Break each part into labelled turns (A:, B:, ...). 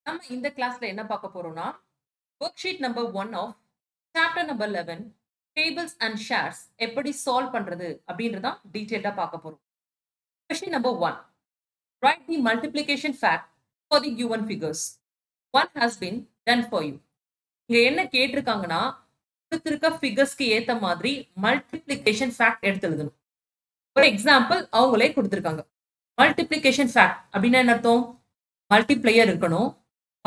A: நம்ம இந்த கிளாஸ்ல என்ன பார்க்க போறோம்னா worksheet number 1 of chapter number 11 tables and shares எப்படி சால்வ் பண்றது அப்படின்றத டீடைலா பார்க்க போறோம். Question number 1. Write the multiplication fact for the given figures. One has been done for you. இங்க என்ன கேட்டிருக்காங்கன்னா கொடுத்திருக்க ஃபிகர்ஸ்க்கு ஏத்த மாதிரி மல்டிப்ளிகேஷன் ஃபேக்ட் எடுத்து எழுதணும். ஒரு எக்ஸாம்பிள் அவங்களே கொடுத்திருக்காங்க. மல்டிப்ளிகேஷன் ஃபேக்ட் அப்படின்னா என்ன அர்த்தம்? மல்டிப்ளையர் இருக்கணும்,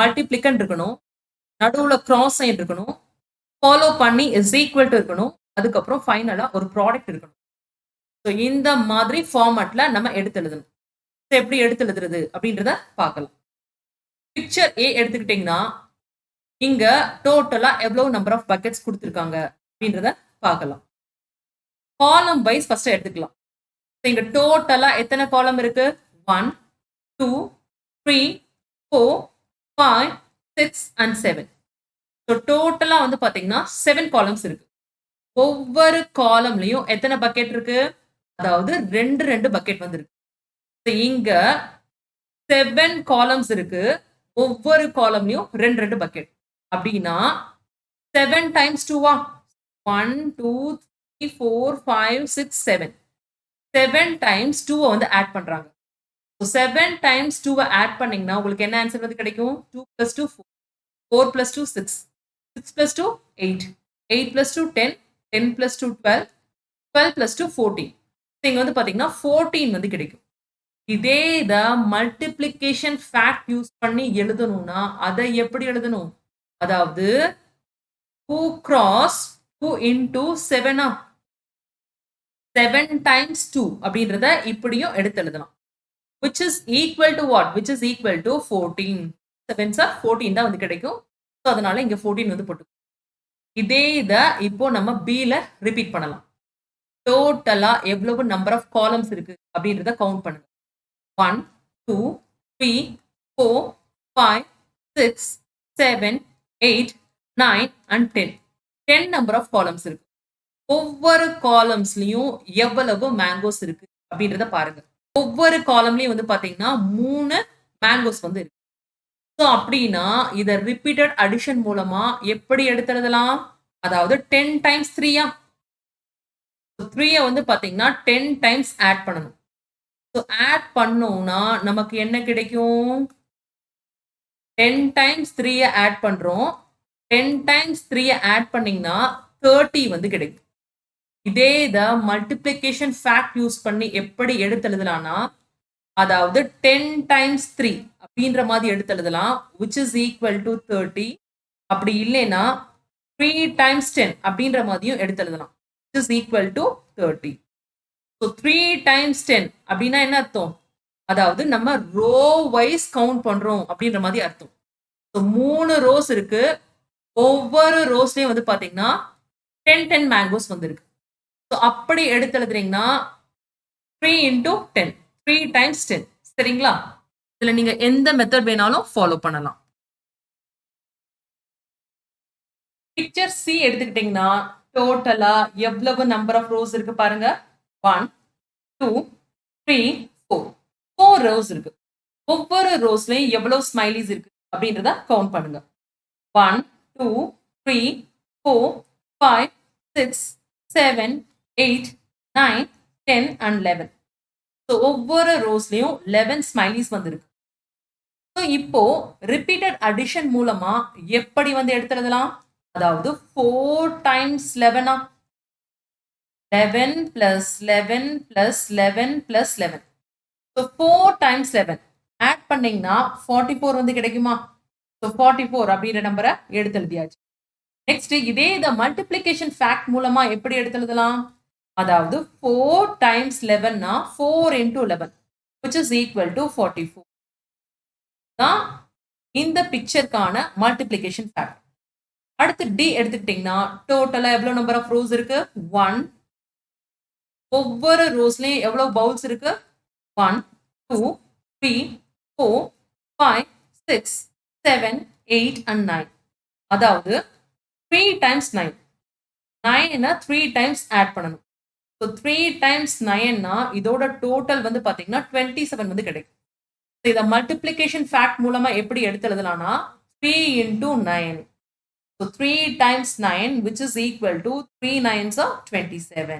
A: மல்டிப்ளிகன் இருக்கணும், நடுவுல கிராஸ் சைன் இருக்கணும், ஃபாலோ பண்ணி இஸ் ஈக்குவல் டு இருக்கணும், அதுக்கப்புறம் ஃபைனலா ஒரு ப்ராடக்ட் இருக்கணும். ஸோ இந்த மாதிரி ஃபார்மேட்ல நம்ம எடுத்து எழுதணும். எப்படி எடுத்து எழுதுறது அப்படின்றத பார்க்கலாம். பிக்சர் ஏ எடுத்துக்கிட்டீங்கன்னா இங்க டோட்டலா எவ்வளவு நம்பர் ஆஃப் பக்கெட்ஸ் கொடுத்துருக்காங்க அப்படின்றத பார்க்கலாம். காலம் வைஸ் ஃபர்ஸ்ட் எடுத்துக்கலாம். இங்க டோட்டலா எத்தனை காலம் இருக்கு? 1 2 3 4 5 6 and 7. ஸோ டோட்டலா வந்து பாத்தீங்கன்னா 7 காலம்ஸ் இருக்கு. ஒவ்வொரு காலம்லயும் எத்தனை பக்கெட் இருக்கு? அதாவது ரெண்டு பக்கெட் வந்து இருக்கு. இங்க 7 காலம்ஸ் இருக்கு. ஒவ்வொரு காலம்லயும் ரெண்டு பக்கெட். அப்படின்னா 7 times 2 1 2 3 4 5 6 7. 7 times 2 வந்து ஆட் பண்றாங்க. 7 times 2 ஆட் பண்ணீங்கன்னா உங்களுக்கு என்ன ஆன்சர் வந்து கிடைக்கும்? 2 plus 2 4, 4 plus 2 6, 6 plus 2 8, 8 plus 2 10, 10 plus 2 12, 12 plus 2 14. இங்க வந்து பாத்தீங்கன்னா 14 வந்து கிடைக்கும். இதே இத மல்டிப்ளிகேஷன் ஃபேக்ட் யூஸ் பண்ணி எழுதணும்னா அதை எப்படி எழுதணும்? அதாவது 2 cross 2 into 7 7 times 2 அப்படின்றத இப்படியும் எடுத்து எழுதலாம். Which is equal to what? Which is equal to 14. 7s are 14 தான் வந்து கிடைக்கும். ஸோ அதனால இங்க 14 வந்து போட்டு. இதே இத இப்போ நம்ம B ல ரிப்பீட் பண்ணலாம். டோட்டலா எவ்வளவு நம்பர் ஆஃப் காலம்ஸ் இருக்கு அப்படின்றத கவுண்ட் பண்ணுங்க. 1 2 3 4 5 6 7 8 9 and 10. 10 நம்பர் ஆஃப் காலம்ஸ் இருக்கு. ஒவ்வொரு காலம்ஸ்லயும் எவ்வளவு மேங்கோஸ் இருக்கு அப்படின்றத பாருங்க. ஒவ்வொரு காலம்லயும் வந்து பாத்தீங்கன்னா 3 மேங்கோஸ் வந்து இருக்கு. ஸோ அப்படின்னா இதை ரிப்பீட்டட் அடிஷன் மூலமா எப்படி எடுத்து எழுதலாம்? அதாவது 10 times 3 3 வந்து பாத்தீங்கன்னா 10 times ஆட் பண்ணணும். ஸோ ஆட் பண்ணோம்னா நமக்கு என்ன கிடைக்கும்? 10 times 3 ஆட் பண்றோம். 10 times 3 ஆட் பண்ணீங்கன்னா 30 வந்து கிடைக்கும். இதே இத மல்டிப்ளிகேஷன் ஃபேக்ட் யூஸ் பண்ணி எப்படி எடுத்து எழுதலாம்னா அதாவது 10 times 3 அப்படின்ற மாதிரி எடுத்து எழுதலாம், which is equal to 30. அப்படி இல்லைன்னா 3 times 10 அப்படின்ற மாதிரியும் எடுத்து எழுதலாம், which is equal to 30. So 3 times 10 அப்படின்னா என்ன அர்த்தம்? அதாவது நம்ம ரோ வைஸ் கவுண்ட் பண்றோம் அப்படின்ற மாதிரி அர்த்தம். ஸோ 3 ரோஸ் இருக்கு. ஒவ்வொரு ரோஸ்லயும் வந்து பாத்தீங்கன்னா 10 மேங்கோஸ் வந்து இருக்கு. ஸோ அப்படி எடுத்து எழுதுறீங்கன்னா 3 into 10, 3 times 10. சரிங்களா? இதுல நீங்க எந்த மெத்தட் வேணாலும் ஃபாலோ பண்ணலாம். பிக்சர் சி எடுத்துக்கிட்டீங்கன்னா டோட்டலா எவ்வளவு நம்பர் ஆஃப் ரோஸ் இருக்கு பாருங்க. 1 2 3 4 4 ரோஸ் இருக்கு. ஒவ்வொரு ரோஸ்லயும் எவ்வளவு ஸ்மைலிஸ் இருக்கு அப்படின்றத கவுண்ட் பண்ணுங்க. 1 2 3 4 5 6 7 8 9 10 and 11. ஸோ ஒவ்வொரு ரோஸ்லயும் 11 ஸ்மைலிஸ் வந்திருக்கு. ஸோ இப்போ ரிப்பீட்டட் அடிஷன் மூலமா எப்படி வந்து எடுத்து எழுதலாம்? அதாவது 4 times 11 11 plus 11 plus 11 plus 11. So 4 times 11 add பண்ணீங்கன்னா 44 வந்து கிடைக்குமா? ஸோ 44 அப்படின்ற நம்பரை எடுத்து எழுதியாச்சு. நெக்ஸ்ட் இதே இத மல்டிப்ளிகேஷன் ஃபேக்ட் மூலமா எப்படி எடுத்து எழுதலாம்? அதாவது 4 times 11 4 into 11, which is equal to 44. தான் இந்த பிக்சருக்கான மல்டிப்ளிகேஷன் ஃபேக்ட். அடுத்து டி எடுத்துக்கிட்டீங்கன்னா டோட்டலா எவ்வளவு நம்பர் ஆஃப் ரோஸ் இருக்கு? 1. ஒவ்வொரு ரோஸ்லயும் எவ்வளவு பவுல்ஸ் இருக்கு? 1 2 3 4 5 6 7 8 and 9. அதாவது 3 times 9. 9 3 times ஆட் பண்ணணும். ஸோ 3 times 9 இதோட டோட்டல் வந்து பாத்தீங்கன்னா 27 வந்து கிடைக்கும். இத மல்டிப்ளிகேஷன் ஃபேக்ட் மூலமா எப்படி எடுத்து எழுதலாம்னா 3 into 9. So 3 times 9 which is equal to 3 9s are 27.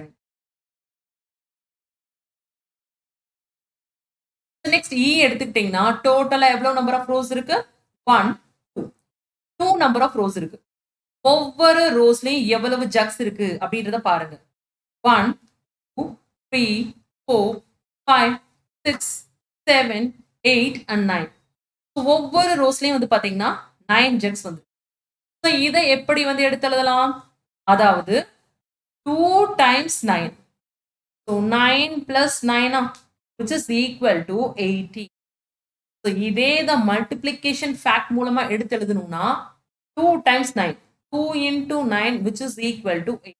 A: So next E எடுத்துக்கிட்டீங்கன்னா டோட்டலா எவ்வளவு நம்பர் ஆஃப் ரோஸ் இருக்கு 1 2 நம்பர் ஆஃப் ரோஸ் இருக்கு. ஒவ்வொரு ரோஸ்லயும் எவ்வளவு ஜக்ஸ் இருக்கு அப்படின்றத பாருங்க 1 2 3 4 5 6 7 8 and 9. ஒவ்வொரு ரோஸ்லயும் வந்து பாத்தீங்கன்னா 9 ஜக்ஸ் வந்து. ஸோ இதை எப்படி வந்து எடுத்து எழுதலாம் அதாவது 2 times 9. So 9 plus 9 which is equal to 80. So இதே the multiplication fact மூலமா எடுத்து எழுதணும்னா 2 times 9. 2 into 9 which is equal to 8.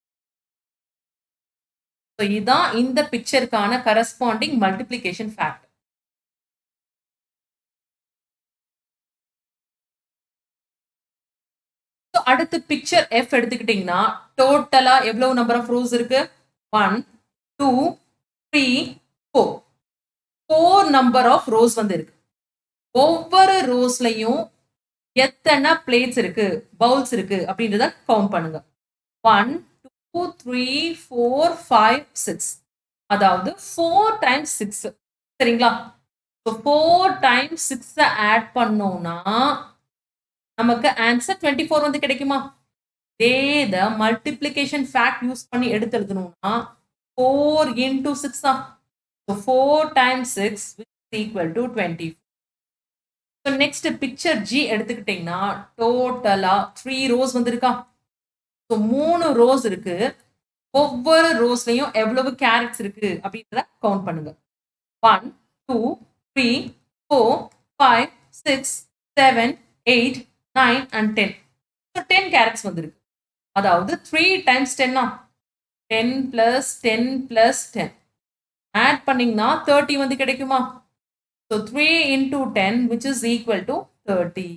A: So இதான் இந்த பிக்சருக்கான corresponding multiplication fact. So அடுத்து பிக்சர் F எடுத்துக்கிட்டீங்கன்னா டோட்டலா எவ்வளவு நம்பர் ஆஃப் ரோஸ் இருக்கு 1 2 3 4. 4 நம்பர் ஆஃப் ரோஸ் வந்து இருக்கு. ஒவ்வொரு ரோஸ்லயும் எத்தனை பிளேட்ஸ் இருக்கு பவுல்ஸ் இருக்கு அப்படின்றத கவுண்ட் பண்ணுங்க 1 2 3 4 5 6. அதாவது 4 times 6 சரிங்களா 4 times 6 ஆட் பண்ணோம்னா நமக்கு ஆன்சர் 24 வந்து கிடைக்குமா இதே மல்டிப்ளிகேஷன் ஃபேக்ட் யூஸ் பண்ணி எடுத்து எழுதணும்னா 4 into 6 தான். So 4 times 6 which is equal to 24. So next picture G எடுத்துக்கிட்டீங்கன்னா டோட்டலா 3 ரோஸ் வந்திருக்கா ஸோ 3 ரோஸ் இருக்கு ஒவ்வொரு ரோஸ்லயும் எவ்வளவு கேரட்ஸ் இருக்கு அப்படின்றத கவுண்ட் பண்ணுங்க 1 2 3 4 5 6 7 8 9 and 10. So 10 கேரட்ஸ் வந்திருக்கு அதாவது 3 times 10 10 plus 10 plus 10 ஆட் பண்ணீங்கன்னா 30 வந்து கிடைக்குமா So 3 into 10 which is equal to 30.